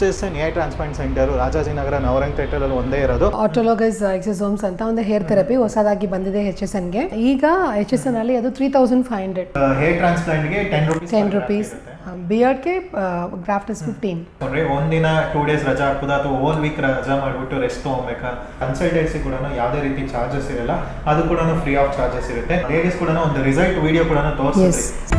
HSN hair transplant centre Rajajinagar Navrang theatre ಒಂದೇ ಇರೋದು. Autologous ಎಕ್ಸೋಸೋಮ್ಸ್ ಅಂತ ಒಂದು ಹೇರ್ ಥೆರಪಿ ಹೊಸದಾಗಿ ಬಂದಿದೆ HSN ಗೆ. ಈಗ HSN ಅಲ್ಲಿ ಅದು 3500 ಹೇರ್ ಟ್ರಾನ್ಸ್ಪ್ಲಾಂಟ್ ಗೆ 10 rupees. ಬಿಯರ್ಡ್ ಗೆ ಗ್ರಾಫ್ಟ್ ಇಸ್ 15. ಒಂದಿನ 2 days ರಜಾ ಹಾಕ್ಬೋದಾ ಅಥವಾ ಹೋಲ್ ವೀಕ್ ರಜಾ ಮಾಡ್ಬಿಟ್ಟು ರೆಸ್ಟ್ ತಗೊಬೇಕಾ? ಕನ್ಸಲ್ಟೆನ್ಸಿ ಕೂಡ ಯಾವುದೇ ರೀತಿ ಚಾರ್ಜಸ್ ಇರಲ್ಲ, ಅದು ಕೂಡ ಫ್ರೀ ಆಫ್ ಚಾರ್ಜಸ್ ಇರುತ್ತೆ. ಲೇಡೀಸ್ ಕೂಡ ಒಂದು ರಿಸಲ್ಟ್ ವಿಡಿಯೋ ಕೂಡ ತೋರಿಸ್ತೀವಿ.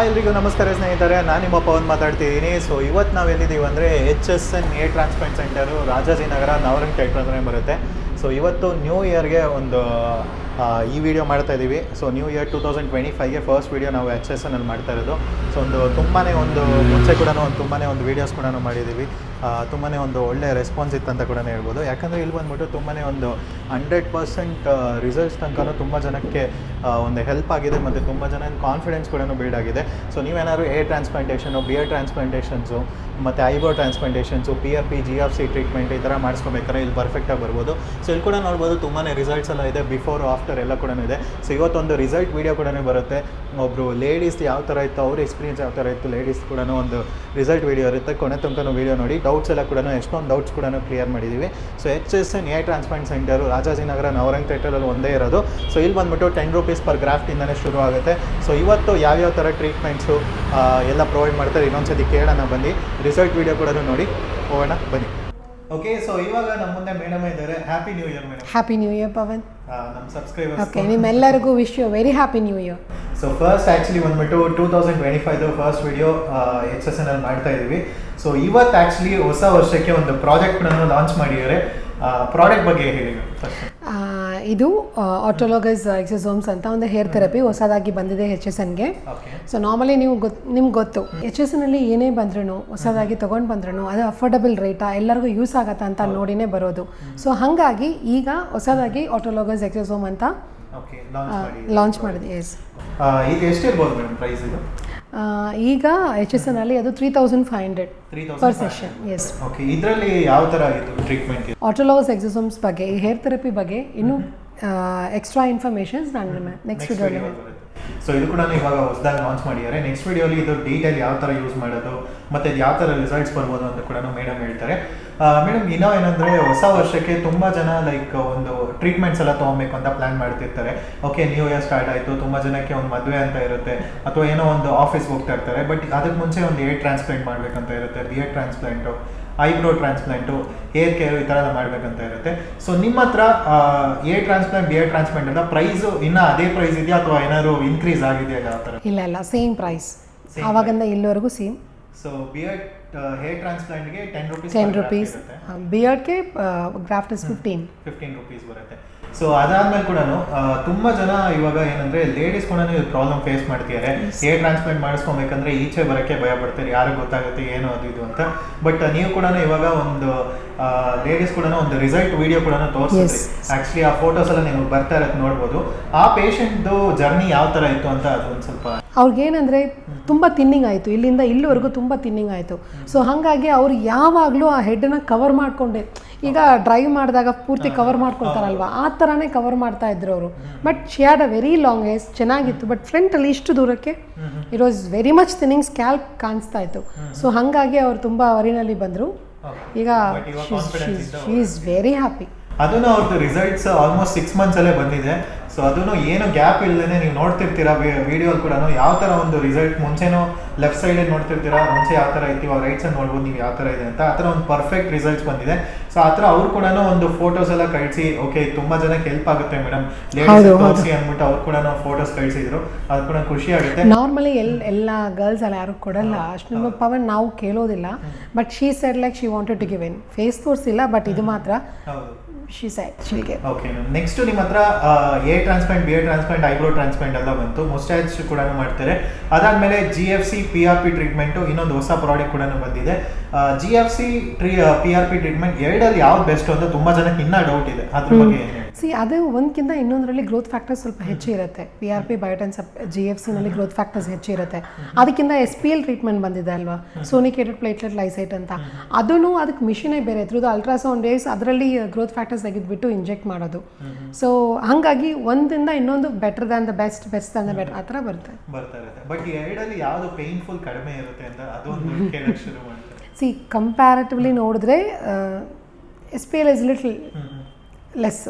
ಎಲ್ರಿಗೂ ನಮಸ್ಕಾರ ಸ್ನೇಹಿತರೆ, ನಾನು ನಿಮ್ಮ ಪವನ್ ಮಾತಾಡ್ತಿದ್ದೀನಿ. ಸೊ ಇವತ್ತು ನಾವು ಎಲ್ಲಿದ್ದೀವಿ ಅಂದರೆ HSN hair transplant centre Rajajinagar Navrang theatre ಅಂದರೆ ಬರುತ್ತೆ. ಸೊ ಇವತ್ತು ನ್ಯೂ ಇಯರ್ಗೆ ಒಂದು ಈ ವಿಡಿಯೋ ಮಾಡ್ತಾ ಇದ್ದೀವಿ. ಸೊ ನ್ಯೂ ಇಯರ್ 2025ಗೆ ಫಸ್ಟ್ ವಿಡಿಯೋ ನಾವು HSN ಅಲ್ಲಿ ಮಾಡ್ತಾ ಇರೋದು. ಸೊ ತುಂಬಾ ಮುಂಚೆ ಕೂಡ ತುಂಬಾ ವೀಡಿಯೋಸ್ ಕೂಡ ಮಾಡಿದ್ದೀವಿ. ತುಂಬಾ ಒಳ್ಳೆ ರೆಸ್ಪಾನ್ಸ್ ಇತ್ತಂತ ಕೂಡ ಹೇಳ್ಬೋದು. ಯಾಕಂದರೆ ಇಲ್ಲಿ ಬಂದ್ಬಿಟ್ಟು ತುಂಬಾ 100% ರಿಸಲ್ಟ್ಸ್ ತನಕ ತುಂಬ ಜನಕ್ಕೆ ಒಂದು ಹೆಲ್ಪ್ ಆಗಿದೆ ಮತ್ತು ತುಂಬ ಜನ ಕಾನ್ಫಿಡೆನ್ಸ್ ಕೂಡ ಬಿಲ್ಡ್ ಆಗಿದೆ. ಸೊ ನೀವೇನಾದ್ರು ಹೇರ್ ಟ್ರಾನ್ಸ್ಪ್ಲಾಂಟೇಷನು, ಬಿಯರ್ ಟ್ರಾನ್ಸ್ಪ್ಲಾಂಟೇಷನ್ಸು ಮತ್ತು ಐಬ್ರೋ ಟ್ರಾನ್ಸ್ಪ್ಲಾಂಟೇಷನ್ಸು, PRP GFC ಟ್ರೀಟ್ಮೆಂಟ್ ಈ ಥರ ಮಾಡಿಸ್ಕೋಬೇಕಾದ್ರೆ ಇಲ್ಲಿ ಪರ್ಫೆಕ್ಟಾಗಿ ಬರ್ಬೋದು. ಸೊ ಇಲ್ಲಿ ಕೂಡ ನೋಡ್ಬೋದು ತುಂಬಾ ರಿಸಲ್ಟ್ಸ್ ಎಲ್ಲ ಇದೆ, ಬಿಫೋರ್ ಆಫ್ಟರ್ ಎಲ್ಲ ಕೂಡ ಇದೆ. ಸೊ ಇವತ್ತೊಂದು ರಿಸಲ್ಟ್ ವೀಡಿಯೋ ಕೂಡ ಬರುತ್ತೆ. ಒಬ್ಬರು ಲೇಡೀಸ್ ಯಾವ ಥರ ಇತ್ತು, ಅವ್ರ ಎಕ್ಸ್ಪೀರಿಯನ್ಸ್ ಯಾವ ಥರ ಇತ್ತು, ಲೇಡೀಸ್ ಕೂಡ ಒಂದು ರಿಸಲ್ಟ್ ವೀಡಿಯೋ ಇರುತ್ತೆ. ಕೊನೆ ತನಕ ವೀಡಿಯೋ ನೋಡಿ ಡೌಟ್ಸ್ ಎಲ್ಲ ಕೂಡ ಎಷ್ಟೊಂದು ಡೌಟ್ಸ್ ಕೂಡ ಕ್ಲಿಯರ್ ಮಾಡಿದ್ದೀವಿ. So HSN hair transplant centre Rajajinagar Navarang ಥಿಯೇಟರಲ್ಲಿ ಒಂದೇ ಇರೋದು. ಸೊ ಇಲ್ಲಿ ಬಂದ್ಬಿಟ್ಟು 10 rupees per ಗ್ರಾಫ್ಟಿಂದನೇ ಶುರು ಆಗುತ್ತೆ. ಸೊ ಇವತ್ತು ಯಾವ್ಯಾವ ಥರ ಟ್ರೀಟ್ಮೆಂಟ್ಸು ಎಲ್ಲ ಪ್ರೊವೈಡ್ ಮಾಡ್ತಾರೆ ಇನ್ನೊಂದ್ಸತಿ ಕೇಳೋಣ ಬನ್ನಿ. ರಿಸಲ್ಟ್ ವೀಡಿಯೋ ಕೂಡ ನೋಡಿ ಹೋಗೋಣ ಬನ್ನಿ. ಓಕೆ, ಸೊ ಇವಾಗ ನಮ್ಮ ಮುಂದೆ ಮೇಡಮ್ ಇದ್ದಾರೆ. Happy new year madam. Happy new year Pavan. ನಮ್ಮ ಸಬ್ಸ್ಕ್ರೈಬರ್ಸ್ ಓಕೆ, ನಿಮ್ಮೆಲ್ಲರಿಗೂ wish you very happy new year. So first actually ಬಂದ್ಬಿಟ್ಟು 2025 ಫಸ್ಟ್ ವಿಡಿಯೋ HSN ಅಲ್ಲಿ ಮಾಡ್ತಾ ಇದ್ದೀವಿ. ಸೊ ಇವತ್ತು ಆ್ಯಕ್ಚುಲಿ ಹೊಸ ವರ್ಷಕ್ಕೆ ಒಂದು ಪ್ರಾಜೆಕ್ಟ್ಗಳನ್ನು ಲಾಂಚ್ ಮಾಡಿದ್ದಾರೆ. ಪ್ರಾಡಕ್ಟ್ ಬಗ್ಗೆ ಹೇಳಿ ಫಸ್ಟ್. ಇದು ಆಟೋಲೋಗಸ್ ಎಕ್ಸೋಸೋಮ್ಸ್ ಅಂತ ಒಂದು ಹೇರ್ ಥೆರಪಿ ಹೊಸದಾಗಿ ಬಂದಿದೆ HSN ಗೆ. ಸೊ ನಾರ್ಮಲಿ ನಿಮ್ಗೆ ಗೊತ್ತು HSN ಅಲ್ಲಿ ಏನೇ ಬಂದ್ರೂ ಹೊಸದಾಗಿ ತೊಗೊಂಡು ಬಂದ್ರೂ ಅದು ಅಫೋರ್ಡಬಲ್ ರೇಟಾ, ಎಲ್ಲರಿಗೂ ಯೂಸ್ ಆಗತ್ತಾ ಅಂತ ನೋಡಿನೇ ಬರೋದು. ಸೊ ಹಾಗಾಗಿ ಈಗ ಹೊಸದಾಗಿ ಆಟೋಲೋಗಸ್ ಎಕ್ಸೋಸೋಮ್ ಅಂತ ಲಾಂಚ್ ಮಾಡಿದೆ. ಎಸ್, ಈಗ ಎಷ್ಟಿರ್ಬೋದು ಮೇಡಮ್ ಪ್ರೈಸ್ ಇದು? ಈಗ HSN ಅಲ್ಲಿ ಅದು 3500 ಪರ್ ಸೆಷನ್. ಎಸ್. ಓಕೆ, ಇದರಲ್ಲಿ ಯಾವ ಥರ ಇದು ಟ್ರೀಟ್ಮೆಂಟ್? ಆಟೋಲೋಗಸ್ ಎಕ್ಸೋಸೋಮ್ಸ್ ಬಗ್ಗೆ, ಈ ಹೇರ್ ಥೆರಪಿ ಬಗ್ಗೆ ಇನ್ನೂ ಎಕ್ಸ್ಟ್ರಾ ಇನ್ಫಾರ್ಮೇಷನ್ಸ್ ನಾನು ನೆಕ್ಸ್ಟ್ ವಿಡಿಯೋಲಿ. ಸೊ ಇದು ಕೂಡ ಇವಾಗ ಹೊಸದಾಗಿ ಲಾಂಚ್ ಮಾಡಿದ್ದಾರೆ. ನೆಕ್ಸ್ಟ್ ವಿಡಿಯೋಲಿ ಇದು ಡೀಟೇಲ್ ಯಾವ ಥರ ಯೂಸ್ ಮಾಡೋದು ಮತ್ತು ಯಾವ ಥರ ರಿಸಲ್ಟ್ಸ್ ಬರ್ಬೋದು ಅಂತ ಕೂಡ ಮೇಡಮ್ ಹೇಳ್ತಾರೆ. ಮೇಡಮ್ ಇನ್ನೂ ಏನಂದರೆ ಹೊಸ ವರ್ಷಕ್ಕೆ ತುಂಬ ಜನ ಲೈಕ್ ಒಂದು ಟ್ರೀಟ್ಮೆಂಟ್ಸ್ ಎಲ್ಲ ತೊಗೊಬೇಕು ಅಂತ ಪ್ಲ್ಯಾನ್ ಮಾಡ್ತಿರ್ತಾರೆ. ಓಕೆ, ನ್ಯೂ ಇಯರ್ ಸ್ಟಾರ್ಟ್ ಆಯಿತು, ತುಂಬ ಜನಕ್ಕೆ ಒಂದು ಮದುವೆ ಅಂತ ಇರುತ್ತೆ ಅಥವಾ ಏನೋ ಒಂದು ಆಫೀಸ್ಗೆ ಹೋಗ್ತಾ ಇರ್ತಾರೆ. ಬಟ್ ಅದಕ್ಕೆ ಮುಂಚೆ ಒಂದು ಹೇರ್ ಟ್ರಾನ್ಸ್ಪ್ಲಾಂಟ್ ಮಾಡಬೇಕಂತ ಇರುತ್ತೆ, beer transplant, eyebrow transplant, hair care ಈ ಥರ ಎಲ್ಲ ಮಾಡಬೇಕಂತ ಇರುತ್ತೆ. ಸೊ ನಿಮ್ಮ ಹತ್ರ ಹೇರ್ ಟ್ರಾನ್ಸ್ಪ್ಲಾಂಟ್, ಬಿಯರ್ ಟ್ರಾನ್ಸ್ಪ್ಲಾಂಟ್ ಎಲ್ಲ ಪ್ರೈಸು ಇನ್ನೂ ಅದೇ ಪ್ರೈಸ್ ಇದೆಯಾ ಅಥವಾ ಏನಾದ್ರು ಇನ್ಕ್ರೀಸ್ ಆಗಿದೆಯಾ ಯಾವ ಥರ? ಇಲ್ಲ, ಸೇಮ್ ಪ್ರೈಸ್ ಆವಾಗಿಂದ ಇಲ್ಲಿವರೆಗೂ ಸೇಮ್. ಸೊ ಬಿಯರ್ಡ್ ಹೇರ್ ಟ್ರಾನ್ಸ್ಪ್ಲಾಂಟ್ಗೆ 10 rupees, ಬಿಯರ್ಡ್ಗೆ ಗ್ರಾಫ್ಟ್ ಇಸ್ 15 rupees ಬರುತ್ತೆ. ಸೊ ಅದಾದ್ಮೇಲೆ ಕೂಡ ತುಂಬ ಜನ ಇವಾಗ ಏನಂದರೆ ಲೇಡೀಸ್ ಕೂಡ ಪ್ರಾಬ್ಲಮ್ ಫೇಸ್ ಮಾಡ್ತಿದ್ದಾರೆ. ಹೇರ್ ಟ್ರಾನ್ಸ್ಪ್ಲಾಂಟ್ ಮಾಡಿಸ್ಕೊಬೇಕಂದ್ರೆ ಈಚೆ ಬರೋಕ್ಕೆ ಭಯ ಪಡ್ತಾರೆ, ಯಾರಿಗೆ ಗೊತ್ತಾಗುತ್ತೆ ಏನು ಅದು ಇದು ಅಂತ. ಬಟ್ ನೀವು ಕೂಡ ಇವಾಗ ಒಂದು ಲೇಡೀಸ್ ಕೂಡ ಒಂದು ರಿಸಲ್ಟ್ ವಿಡಿಯೋ ಕೂಡ ತೋರಿಸಿದ್ರಿ. ಆ್ಯಕ್ಚುಲಿ ಆ ಫೋಟೋಸ್ ಎಲ್ಲ ನಿಮ್ಗೆ ಬರ್ತಾ ಇರೋದು ನೋಡ್ಬೋದು. ಆ ಪೇಷಂಟ್ದು ಜರ್ನಿ ಯಾವ ಥರ ಇತ್ತು ಅಂತ ಅದು ಒಂದು ಸ್ವಲ್ಪ. ಅವ್ರಿಗೇನಂದರೆ ತುಂಬ ತಿನ್ನಿಂಗ್ ಆಯಿತು, ಇಲ್ಲಿಂದ ಇಲ್ಲಿವರೆಗೂ ತುಂಬ ತಿನ್ನಿಂಗ್ ಆಯಿತು. ಸೊ ಹಾಗಾಗಿ ಅವ್ರು ಯಾವಾಗಲೂ ಆ ಹೆಡ್ಡನ್ನ ಕವರ್ ಮಾಡಿಕೊಂಡೆ, ಈಗ ಡ್ರೈವ್ ಮಾಡಿದಾಗ ಪೂರ್ತಿ ಕವರ್ ಮಾಡ್ಕೊಳ್ತಾರಲ್ವ, ಆ ಥರನೇ ಕವರ್ ಮಾಡ್ತಾ ಇದ್ರು ಅವರು. But she had a very long hairs, ಚೆನ್ನಾಗಿತ್ತು. ಬಟ್ ಫ್ರಂಟಲ್ಲಿ ಇಷ್ಟು ದೂರಕ್ಕೆ it was very much thinning, scalp ಕಾಣಿಸ್ತಾ ಇತ್ತು. ಸೊ ಹಾಗಾಗಿ ಅವ್ರು ತುಂಬ ವರಿನಲ್ಲಿ ಬಂದರು. ಈಗ ಶಿ ಈಸ್ ವೆರಿ ಹ್ಯಾಪಿ. ಅದನ್ನು ಅವ್ರದ್ದು ರಿಸಲ್ಟ್ಸ್ ಆಲ್ಮೋಸ್ಟ್ 6 months ಅಲ್ಲೇ ಬಂದಿದೆ. ಸೊ ಅದನ್ನು ಏನು ಗ್ಯಾಪ್ ಇಲ್ಲದೇ ನೀವು ನೋಡ್ತಿರ್ತೀರಾ ವಿಡಿಯೋಲ್ಲಿ ಕೂಡ ಯಾವ ಥರ ಒಂದು ರಿಸಲ್ಟ್. ಮುಂಚೆನೂ ಲೆಫ್ಟ್ ಸೈಡಲ್ಲಿ ನೋಡ್ತಿರ್ತೀರಾ, ಮುಂಚೆ ಯಾವ ಥರ ಇತ್ತು, ಇವಾಗ ರೈಟ್ ಸೈಡ್ ನೋಡ್ಬೋದು ನೀವು ಯಾವ ಥರ ಇದೆ ಅಂತ. ಆ ಥರ ಒಂದು ಪರ್ಫೆಕ್ಟ್ ರಿಸಲ್ಟ್ಸ್ ಬಂದಿದೆ. ಸೊ ಆ ಥರ ಅವ್ರು ಕೂಡ ಒಂದು ಫೋಟೋಸ್ ಎಲ್ಲ ಕಳಿಸಿ, ಓಕೆ ತುಂಬ ಜನಕ್ಕೆ ಹೆಲ್ಪ್ ಆಗುತ್ತೆ ಮೇಡಮ್, ಲೇಡೀಸ್ ತೋರಿಸಿ ಅಂದ್ಬಿಟ್ಟು ಅವ್ರು ಕೂಡ ಫೋಟೋಸ್ ಕಳಿಸಿದ್ರು. ಅದು ಕೂಡ ಖುಷಿ ಆಗುತ್ತೆ. ನಾರ್ಮಲಿ ಎಲ್ಲ ಗರ್ಲ್ಸ್ ಎಲ್ಲ ಯಾರು ಕೊಡಲ್ಲ ಅಷ್ಟು ಪವನ್, ನಾವು ಕೇಳೋದಿಲ್ಲ. But she said like she wanted to give in. Face ತೋರಿಸಿಲ್ಲ, ಬಟ್ ಇದು ಮಾತ್ರ she said she'll give. Okay, next ನಿಮ್ಮ ಹತ್ರ hair transplant, beer transplant, eyebrow transplant ಎಲ್ಲ ಬಂತು. ಮುಸ್ಟಾಚ್ ಕೂಡ ಮಾಡ್ತಾರೆ. ಅದಾದಮೇಲೆ GFC PRP ಟ್ರೀಟ್ಮೆಂಟು ಇನ್ನೊಂದು ಹೊಸ ಪ್ರಾಡಕ್ಟ್ ಕೂಡ ಬಂದಿದೆ. GFC PRP ಟ್ರೀಟ್ಮೆಂಟ್ ಎರಡಲ್ಲಿ ಯಾವ್ದು ಬೆಸ್ಟ್ ಅಂತ ತುಂಬ ಜನಕ್ಕೆ ಇನ್ನೂ ಡೌಟ್ ಇದೆ. ಅದ್ರ ಬಗ್ಗೆ ಅದು ಒಂದಕ್ಕಿಂತ ಇನ್ನೊಂದರಲ್ಲಿ ಗ್ರೋತ್ ಫ್ಯಾಕ್ಟರ್ಸ್ ಸ್ವಲ್ಪ ಹೆಚ್ಚಿರುತ್ತೆ. PRP ಬಯೋಟೆನ್ GFCನಲ್ಲಿ ಗ್ರೋತ್ ಫ್ಯಾಕ್ಟರ್ಸ್ ಹೆಚ್ಚಿರುತ್ತೆ. ಅದಕ್ಕಿಂತ SPL ಟ್ರೀಟ್ಮೆಂಟ್ ಬಂದಿದೆ ಅಲ್ವಾ, ಸೋನಿಕೇಟೆಡ್ ಪ್ಲೇಟ್ಲೆಟ್ ಲೈಸೈಟ್ ಅಂತ, ಅದೂ ಅದಕ್ಕೆ ಮಿಷಿನೇ ಬೇರೆ ಥ್ರೂದು ಅಲ್ಟ್ರಾಸೌಂಡ್ ವೇವ್ಸ್ ಅದರಲ್ಲಿ ಗ್ರೋತ್ ಫ್ಯಾಕ್ಟರ್ಸ್ ತೆಗೆದುಬಿಟ್ಟು ಇಂಜೆಕ್ಟ್ ಮಾಡೋದು. ಸೊ ಹಾಗಾಗಿ ಒಂದಿಂದ ಇನ್ನೊಂದು better than the best than the better ಆ ಥರ ಬರ್ತಾ ಇರುತ್ತೆ. ಬಟ್ ಈ ಎರಡಲ್ಲಿ ಯಾವುದು ಪೇನ್ಫುಲ್ ಕಡಿಮೆ ಇರುತ್ತೆ ಅಂತ ಅದೊಂದು ಕೇಳಕ್ಕೆ ಶುರು ಮಾಡ್ತಾರೆ. ಕಂಪ್ಯಾರಿಟಿವ್ಲಿ ನೋಡಿದ್ರೆ SPL is little less.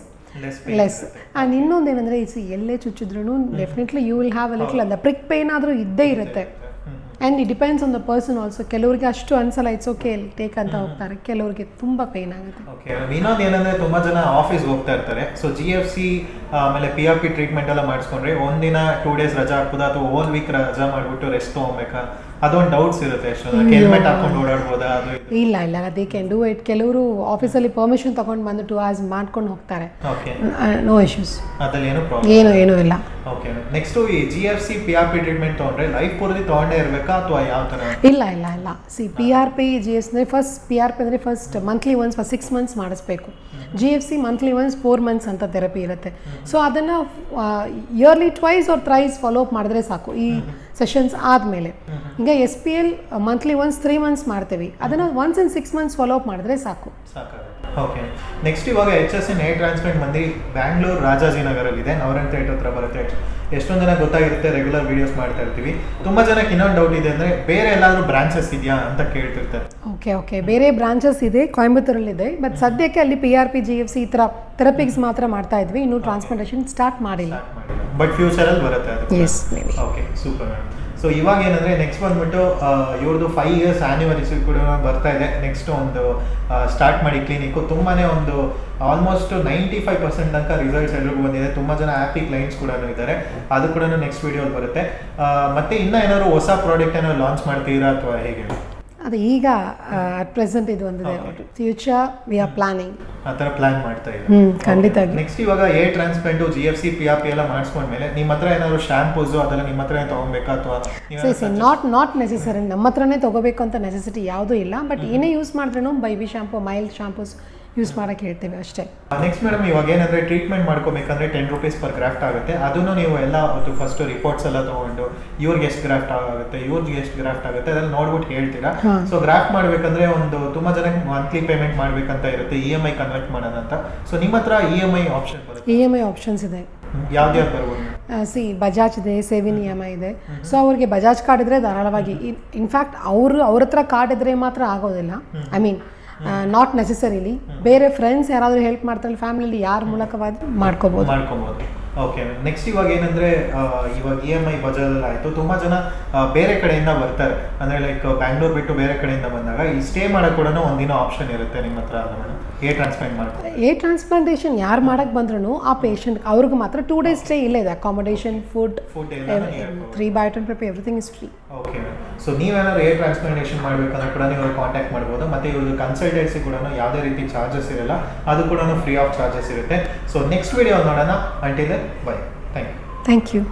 And ಇನ್ನೊಂದು ಏನಂದರೆ ಎಲ್ಲೇ ಚುಚ್ಚಿದ್ರೂ definitely you will have a little ಅಂತ ಪ್ರಿಕ್ ಪೇನ್ ಆದರೂ ಇದ್ದೇ ಇರುತ್ತೆ. And it depends on the person also. ಕೆಲವರಿಗೆ ಅಷ್ಟು ಅನ್ಸಲ್ಲ, ಇಟ್ಸ್ ಓಕೆ ಟೇಕ್ ಅಂತ ಹೋಗ್ತಾರೆ, ಕೆಲವರಿಗೆ ತುಂಬ ಪೇನ್ ಆಗುತ್ತೆ. ಓಕೆ, ಇನ್ನೊಂದು ಏನಂದರೆ ತುಂಬ ಜನ ಆಫೀಸ್ಗೆ ಹೋಗ್ತಾ ಇರ್ತಾರೆ. ಸೊ GFC ಆಮೇಲೆ PRP ಟ್ರೀಟ್ಮೆಂಟ್ ಎಲ್ಲ ಮಾಡಿಸ್ಕೊಂಡ್ರೆ ಒಂದಿನ 2 days ರಜಾ ಹಾಕ್ಬೋದಾ ಅಥವಾ ಹೋಲ್ ವೀಕ್ ರಜಾ ಮಾಡಿಬಿಟ್ಟು ರೆಸ್ಟ್ ತೊಗೊಬೇಕಾ? ಅದೊಂದು ಡೌಟ್ಸ್ ಇರುತ್ತೆ. ಹೆಲ್ಮೆಟ್ ಹಾಕೊಂಡು ಓಡಾಡ್ಬೋದಾ? ಅದು ಇಲ್ಲ ದೇ ಕ್ಯಾನ್ ಡೂ ಇಟ್. ಕೆಲವರು ಆಫೀಸಲ್ಲಿ ಪರ್ಮಿಷನ್ ತಗೊಂಡು ಬಂದು 2 hours ಮಾಡ್ಕೊಂಡು ಹೋಗ್ತಾರೆ. ನೋ ಇಶ್ಯೂಸ್, ಅದ್ರಲ್ಲಿ ಏನೂ ಇಲ್ಲ. ಓಕೆ, ನೆಕ್ಸ್ಟು ಈ GFC PRP ಟ್ರೀಟ್ಮೆಂಟ್ ತೊಗೊಂಡ್ರೆ ಲೈಫ್ ಪೂರ್ತಿ ತೊಗೊಂಡೇ ಇರಬೇಕಾ ಅಥವಾ ಯಾವ ಥರ? ಇಲ್ಲ. PRP GFC ಅಂದರೆ PRP ಅಂದರೆ first monthly once for 6 months ಮಾಡಿಸ್ಬೇಕು. GFC ಮಂತ್ಲಿ ಒನ್ಸ್ 4 months ಅಂತ ಥೆರಪಿ ಇರುತ್ತೆ. ಸೊ ಅದನ್ನು ಇಯರ್ಲಿ 2 or 3 ಫಾಲೋ ಅಪ್ ಮಾಡಿದ್ರೆ ಸಾಕು ಈ ಸೆಷನ್ಸ್ ಆದಮೇಲೆ. ಈಗ SPL ಮಂತ್ಲಿ ಒನ್ಸ್ 3 months ಮಾಡ್ತೀವಿ, ಅದನ್ನು 1 in 6 months ಫಾಲೋ ಅಪ್ ಮಾಡಿದ್ರೆ ಸಾಕು. ಓಕೆ, ನೆಕ್ಸ್ಟ್ ಇವಾಗ HSN ಹೇರ್ ಟ್ರಾನ್ಸ್ಪ್ಲಾಂಟ್ ಬಂದು ಬ್ಯಾಂಗ್ಳೂರು ರಾಜಾಜಿನಗರಲ್ಲಿದೆ, ನವರಂಗ್ ಥಿಯೇಟರ್ ಹತ್ರ ಬರುತ್ತೆ. ಎಷ್ಟೊಂದು ಜನ ಗೊತ್ತಾಗಿರುತ್ತೆ, ರೆಗ್ಯುಲರ್ ವೀಡಿಯೋಸ್ ಮಾಡ್ತಾ ಇರ್ತೀವಿ. ತುಂಬ ಜನಕ್ಕೆ ಇನ್ನೊಂದು ಡೌಟ್ ಇದೆ ಅಂದರೆ ಬೇರೆ ಎಲ್ಲಾದರೂ ಬ್ರಾಂಚಸ್ ಇದೆಯಾ ಅಂತ ಕೇಳ್ತಿರ್ತಾರೆ. ಓಕೆ, ಬೇರೆ ಬ್ರಾಂಚಸ್ ಇದೆ, ಕೊಯಂಬತ್ತೂರಲ್ಲಿದೆ. ಬಟ್ ಸದ್ಯಕ್ಕೆ ಅಲ್ಲಿ PRP GFC ಈ ಥರ ಥೆರಪಿಸ್ ಮಾತ್ರ ಮಾಡ್ತಾ ಇದ್ವಿ, ಇನ್ನೂ ಟ್ರಾನ್ಸ್ಪ್ಲಾಂಟೇಷನ್ ಸ್ಟಾರ್ಟ್ ಮಾಡಿಲ್ಲ. ಬಟ್ ಫ್ಯೂಚರಲ್ಲಿ ಬರುತ್ತೆ ಅದು. Yes, maybe. Okay, super madam. So ಇವಾಗ ಏನಂದರೆ ನೆಕ್ಸ್ಟ್ ಬಂದ್ಬಿಟ್ಟು ಇವ್ರದ್ದು 5 years ಆ್ಯನಿವರ್ಸರಿ ಕೂಡ ಬರ್ತಾ ಇದೆ. ನೆಕ್ಸ್ಟ್ ಒಂದು ಸ್ಟಾರ್ಟ್ ಮಾಡಿ ಕ್ಲಿನಿಕ್ಕು ತುಂಬಾ ಒಂದು ಆಲ್ಮೋಸ್ಟ್ 95% ತನಕ ರಿಸಲ್ಟ್ಸ್ ಎಲ್ರಿಗೂ ಬಂದಿದೆ. ತುಂಬ ಜನ ಹ್ಯಾಪಿ ಕ್ಲೈಂಟ್ಸ್ ಕೂಡ ಇದ್ದಾರೆ. ಅದು ಕೂಡ ನೆಕ್ಸ್ಟ್ ವೀಡಿಯೋಲಿ ಬರುತ್ತೆ. ಮತ್ತು ಇನ್ನೂ ಏನಾದ್ರು ಹೊಸ ಪ್ರಾಡಕ್ಟ್ ಏನಾದ್ರು ಲಾಂಚ್ ಮಾಡ್ತೀರಾ ಅಥವಾ ಹೇಗೆ? ಅದು ಈಗ ಅಟ್ ಪ್ರೆಸೆಂಟ್ ಇದು ಒಂದಿದೆ. ಫ್ಯೂಚರ್ ವಿ ಆರ್ ಪ್ಲಾನಿಂಗ್, ಆ ಥರ ಪ್ಲಾನ್ ಮಾಡ್ತಾ ಇದ್ದೀವಿ. ಖಂಡಿತ. ನೆಕ್ಸ್ಟ್ ಇವಾಗ ಹೇರ್ ಟ್ರಾನ್ಸ್ಪ್ಲಾಂಟು GFC PRP ಎಲ್ಲ ಮಾಡಿಸ್ಕೊಂಡ್ಮೇಲೆ ನಿಮ್ಮ ಹತ್ರ ಏನಾದ್ರು ಶಾಂಪೂಸು ಅದೆಲ್ಲ ನಿಮ್ಮ ಹತ್ರನೇ ತೊಗೊಬೇಕಾ ಅಥವಾ ನಾಟ್ ನೆಸೆಸರಿ? ನಮ್ಮ ಹತ್ರನೇ ತೊಗೋಬೇಕು ಅಂತ ನೆಸೆಸಿಟಿ ಯಾವುದೂ ಇಲ್ಲ. ಬಟ್ ಏನೇ ಯೂಸ್ ಮಾಡಿದ್ರೂ Bybee shampoo, mild shampoos use ಮಾಡೋಕ್ಕೆ ಹೇಳ್ತೀವಿ ಅಷ್ಟೇ. ನೆಕ್ಸ್ಟ್ ಮೇಡಮ್, ಇವಾಗ ಏನಂದರೆ ಟ್ರೀಟ್ಮೆಂಟ್ ಮಾಡ್ಕೋಬೇಕಂದ್ರೆ 10 rupees per ಗ್ರಾಫ್ಟ್ ಆಗುತ್ತೆ. ಅದನ್ನು ನೀವು ಎಲ್ಲ ಫಸ್ಟ್ ರಿಪೋರ್ಟ್ಸ್ ಎಲ್ಲ ತೊಗೊಂಡು ಇವ್ರಿಗೆ ಎಷ್ಟು ಗ್ರಾಫ್ಟ್ ಆಗುತ್ತೆ, ಇವ್ರಿಗೆ ಎಷ್ಟು ಗ್ರಾಫ್ಟ್ ಆಗುತ್ತೆ ಅದೆಲ್ಲ ನೋಡ್ಬಿಟ್ಟು ಹೇಳ್ತೀರಾ. ಸೊ ಗ್ರಾಫ್ಟ್ ಮಾಡಬೇಕಂದ್ರೆ ಒಂದು ತುಂಬ ಜನಕ್ಕೆ ಮಂತ್ಲಿ ಪೇಮೆಂಟ್ ಮಾಡಬೇಕಂತ ಇರುತ್ತೆ, EMI ಕನ್ವರ್ಟ್ ಮಾಡೋದಂತ. ಸೊ ನಿಮ್ಮ ಹತ್ರ EMI ಆಪ್ಷನ್ ಬರುತ್ತೆ? EMI ಆಪ್ಷನ್ಸ್ ಇದೆ. ಯಾವ್ದು ಬರ್ಬೋದು? ಬಜಾಜ್ ಇದೆ, ಸೇವಿನ್ EMI ಇದೆ. ಸೊ ಅವ್ರಿಗೆ ಬಜಾಜ್ ಕಾರ್ಡ್ ಇದ್ರೆ ಧಾರಾಳವಾಗಿ, ಇನ್ಫ್ಯಾಕ್ಟ್ ಅವ್ರ ಹತ್ರ ಕಾರ್ಡ್ ಇದ್ರೆ ಮಾತ್ರ ಆಗೋದಿಲ್ಲ. ಐ ಮೀನ್ ನಾಟ್ ನೆಸೆಸರಿಲಿ ಬೇರೆ ಫ್ರೆಂಡ್ಸ್ ಯಾರಾದರೂ ಹೆಲ್ಪ್ ಮಾಡ್ತಾರೆ, ಫ್ಯಾಮಿಲಿ ಯಾರ ಮೂಲಕವಾದರೂ ಮಾಡ್ಕೋಬೋದು. ಓಕೆ, ನೆಕ್ಸ್ಟ್ ಇವಾಗ ಏನಂದರೆ ಇವಾಗ EMI ಬಜಾಜಲ್ಲಿ ಆಯಿತು, ತುಂಬ ಜನ ಬೇರೆ ಕಡೆಯಿಂದ ಬರ್ತಾರೆ. ಅಂದರೆ ಲೈಕ್ ಬ್ಯಾಂಗ್ಳೂರು ಬಿಟ್ಟು ಬೇರೆ ಕಡೆಯಿಂದ ಬಂದಾಗ ಇಲ್ಲಿ ಸ್ಟೇ ಮಾಡೋಕ್ಕೆ ಕೂಡ ಒಂದಿನ ಆಪ್ಷನ್ ಇರುತ್ತೆ ನಿಮ್ಮ ಹತ್ರ. ಮೇಡಮ್, ಹೇರ್ ಟ್ರಾನ್ಸ್ಪ್ಲಾಂಟ್ ಮಾಡ್ತಾರೆ, ಹೇರ್ ಟ್ರಾನ್ಸ್ಪ್ಲಾಂಟೇಷನ್ ಯಾರು ಮಾಡೋಕ್ಕೆ ಬಂದ್ರೂ ಆ ಪೇಷಂಟ್ ಅವ್ರಿಗೆ ಮಾತ್ರ 2 days ಸ್ಟೇ ಇಲ್ಲೇ ಇದೆ. Accommodation, food 3 biotin prep everything is free. Okay, so ನೀವೇನಾದ್ರು ಹೇರ್ ಟ್ರಾನ್ಸ್ಪ್ಲಾಂಟೇಷನ್ ಮಾಡಬೇಕಂದ್ರೆ ಕೂಡ ನೀವು ಕಾಂಟ್ಯಾಕ್ಟ್ ಮಾಡ್ಬೋದು. ಮತ್ತು ಇವ್ರದ್ದು ಕನ್ಸಲ್ಟೆನ್ಸಿ ಕೂಡ ಯಾವುದೇ ರೀತಿ ಚಾರ್ಜಸ್ ಇರಲ್ಲ, ಅದು ಕೂಡ ಫ್ರೀ ಆಫ್ ಚಾರ್ಜಸ್ ಇರುತ್ತೆ. ಸೊ ನೆಕ್ಸ್ಟ್ ವಿಡಿಯೋ ನೋಡೋಣ. Until bye. Thank you.